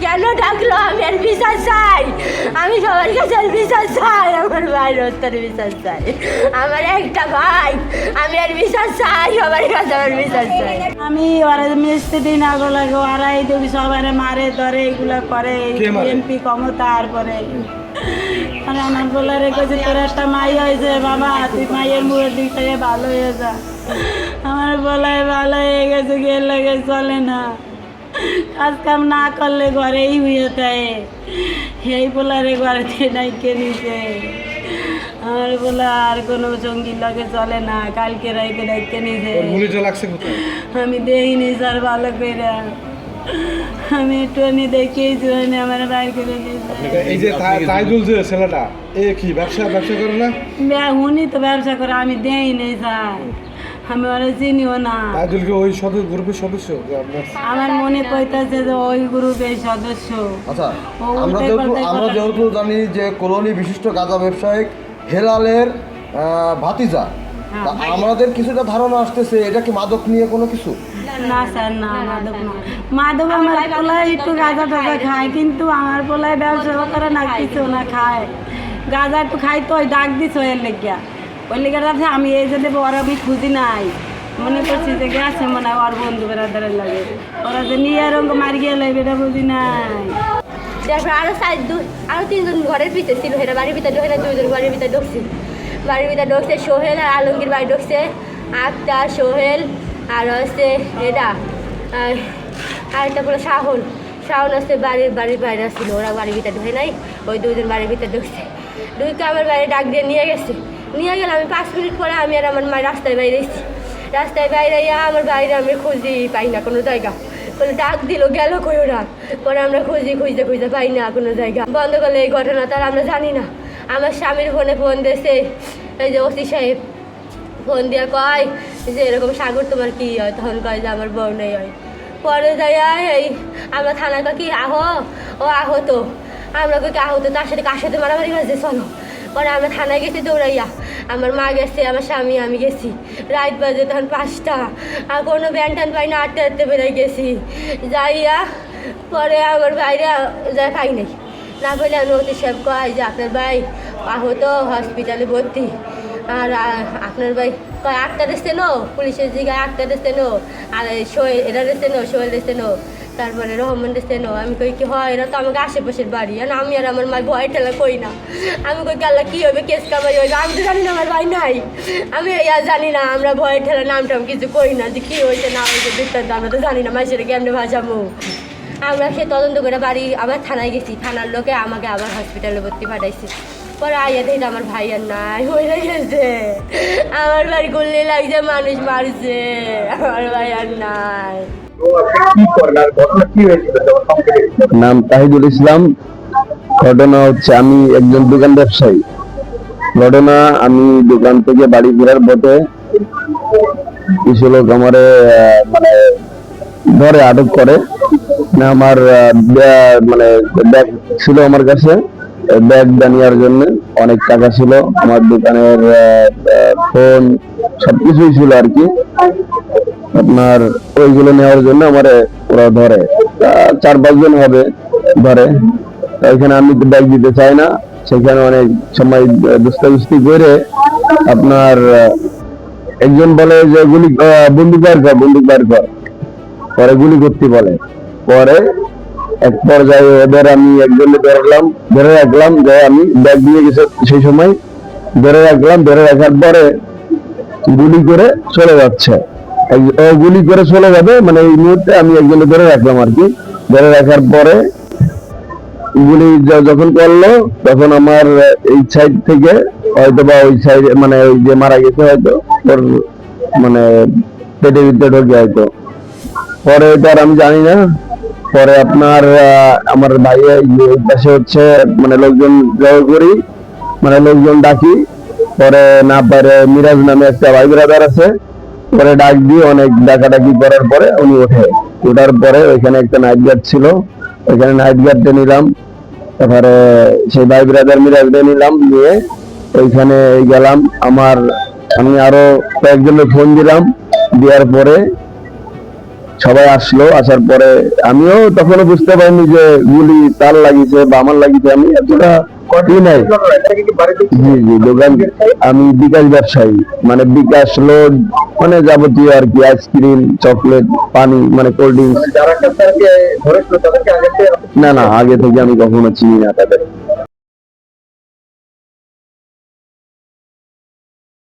কেন ডাকলো? আমি আর বিচার চাই, আমি সবার কাছে আর বিচার চাই, আমার ভাইয়ের হত্যার বিচার চাই। আমার একটা ভাই, আমি আর বিচার চাই, সবার কাছে আমার বিচার চাই। আমি ওরা মিস্ত্রি না লাগে ওরা এই দেবী সবাই মারে ধরে এগুলা করে এমপি ক্ষমতার পরে। আর আমার বলে রেখেছে তোর একটা মাই হয়েছে বাবা, তুই মাইয়ের মুখের দিক থেকে ভালো হয়ে যা। আমার বলায় ভালো হয়ে গেছে, গেল লাগে চলে না, কাজ কাম না করলে ঘরেই হয়ে থাকে। এই বলারে ঘরে নাইকে নিছে। আমার বলে আর কোনো সঙ্গীর লগে চলে না, কালকে রাইকে ডাইকে নিছে। আমি দেখিনি স্যার ভালো করে, আমি একটু দেখেছি আমার বাইর করে দিয়েছে। এই যে তাইদুল যে ছেলেটা এ কি ব্যবসা করে না? উনি তো ব্যবসা করে, আমি দেইনি স্যার, আমি ওরা চিনিও না। তাইদুল কি ওই গ্রুপের সদস্য? আমার মনে কইতাছে যে ওই গ্রুপের সদস্য। আচ্ছা, আমরা যেহেতু জানি যে কলোনি বিশিষ্ট গাঁজা ব্যবসায়িক হেলালের ভাতিজা, তা আমাদের কিছুটা ধারণা আসতেছে এটা কি মাদক নিয়ে কোনো কিছু? না স্যার, না মাদক না। মাদক আমার পোলায় একটু গাঁজা টাজা খায়, কিন্তু আমার পোলায় ব্যবসা করে না, কিছু না খায়। গাঁজা একটু খাই তো ওই ডাক দিস ওই লেগিয়া, ওই লেগে আছে। আমি এই যে দেবো ওরা আমি খুঁজি নাই, মনে করছি যে গেছে মনে হয় ওর বন্ধু বেড়াদারের লাগে, ওরা যে নিয়ে এরকম মারি গেলে এটা বুঝি নাই। তারপর আরো তিনজন ঘরের ভিতরে ছিল, হেরা বাড়ির ভিতরে ঢোকে না, দুজন ঘরের ভিতরে ঢুকছে। বাড়ির ভিতরে ঢুকছে সোহেল আর আলমগীর বাড়ি ঢুকছে, আক্তার, সোহেল আর হচ্ছে এটা আর একটা বলে শাহুল হচ্ছে বাড়ির বাইরে ছিল, ওরা বাড়ির ভিতরে ঢোকে নাই, ওই দুজন বাড়ির ভিতরে ঢুকছে। ঢুকে আমার বাড়ি ডাক দিয়ে নিয়ে গেছে। নিয়ে গেলে আমি 5 মিনিট পরে আমি আর আমার মায়ের রাস্তায় বাইরে এসেছি। রাস্তায় বাইরে আমার বাইরে আমি খুঁজি পাই না কোনো জায়গা, কোনো ডাক দিল গেল কই ওরা। পরে আমরা খুঁজতে পাই না কোনো জায়গা। বন্ধ করলে এই ঘটনা তার আমরা জানি না। আমার স্বামীর ফোনে ফোন দিয়েছে, এই যে ওসি সাহেব ফোন দিয়ে কয় যে এরকম সাগর তোমার কি হয়, তখন কয় যে আমার বউ নেই হয়। পরে যাই এই আমরা থানায় কী আহত, আমরা কই আহত, তার সাথে কার সাথে মারামারি হয়েছে চলো। পরে আমরা থানায় গেছি দৌড়াইয়া, আমার মা গেছে, আমার স্বামী, আমি গেছি। রাত বাজে তখন 5টা, আর কোনো ব্যান ট্যান পাই না, আটতে বেড়ে গেছি। যাইয়া পরে আমার বাইরে যায় পাই নাই, না বলে নদী সাহেব কয় যে আপনার ভাই আহত, হসপিটালে ভর্তি। আর আপনার ভাই কয় আটটা দিচ্ছে নো, পুলিশের জায়গায় 8টা দিচ্ছে নো, আর এরা দিচ্ছে নো, সোহেল দিচ্ছে নো, তারপরে রহমান দিচ্ছে নো। আমি কই কি হয়, এরা তো আমাকে আশেপাশের বাড়ি, আর আমি আর আমার মায়ের ভয় ঠেলা কই না। আমি কই আল্লাহ কী হবে, কেস কামাই হইবে, আমি তো জানি না আমার ভাই নাই, আমি জানি না, আমরা ভয়ের ঠেলা নামটাম কিছু কই না যে কী হয়েছে না হয়েছে বৃত্তান্ত আমরা তো জানি না, মাসের কেমনে ভাসামো। আমরা সে তদন্ত করে বাড়ি আবার থানায় গেছি, থানার লোকে আমাকে আবার হসপিটালে ভর্তি পাঠাইছি। পরে আইয়া দেখি আমার ভাই আর নাই, হয়ে গেছে, আমার বাড়ি গুল্লি লাগছে, মানুষ মারছে, আমার ভাই আর নাই। নাম তাহিদুল ইসলাম। ঘটনা হচ্ছে আমি একজন দোকান ব্যবসায়ী। ঘটনা আমি দোকান থেকে বাড়ি ফেরার পথে কিছু লোক আমারে মানে ধরে আটক করে। আমার মানে ব্যাগ ছিল আমার কাছে, ব্যাগ নেওয়ার জন্য অনেক টাকা ছিল, আমার দোকানের ফোন সবকিছুই ছিল আর কি। আপনার ওইগুলো নেওয়ার জন্য আমার ওরা ধরে, 4-5 জন হবে ধরে। এখানে আমি তো ব্যাগ দিতে চাই না, সেখানে অনেক সময় দুস্তাগুস্তি করে আপনার একজন বলে যে বন্দুক বার কর, পরে গুলি করতে বলে। পরে এক পর্যায়ে ওদের আমি একজনকে ধরে রাখলাম যে আমি ব্যাগ দিয়ে গেছে সেই সময়, ধরে রাখার পরে গুলি করে চলে যাচ্ছে, গুলি করে চলে যাবে, মানে এই মুহূর্তে আমি একজনকে ধরে রাখলাম আর কি। ধরে রাখার পরে গুলি যখন করলো, তখন আমার এই সাইড থেকে হয়তো বা ওই সাইড মানে ওই যে মারা গেছে হয়তো ওর মানে পেটের ভিতরে ঢোকে হয়তো, পরে এটা আর আমি জানি না। পরে আপনার আমার ভাই পাশে হচ্ছে মানে লোকজন জড়ো করি, মানে লোকজন ডাকি, পরে না পারে মিরাজ নামে একটা ভাই ব্রাদার আছে, পরে ডাক দিয়ে অনেক ডাকাডাকি করার পরে উনি ওঠার পরে ওইখানে একটা নাইট গার্ড ছিল, ওইখানে নাইট গার্ডে নিলাম, তারপরে সেই ভাই ব্রাদার মিরাজে নিলাম, নিয়ে ওইখানে গেলাম। আমি আরো কয়েকজনের ফোন দিলাম, দেওয়ার পরে সবাই আসলো, আসার পরে আমিও তখনও বুঝতে পারিনি যে গুলি তার লাগিয়েছে বা আমার লাগিয়েছে, আমি এতটা নাই। জি জি, দোকান আমি বিকাশ ব্যবসায়ী, মানে বিকাশ লোড, মানে যাবতীয় আর কি, আইসক্রিম, চকলেট, পানি, মানে কোল্ড ড্রিঙ্কস। না না, আগে থেকে আমি কখনো চিনি না তাদের।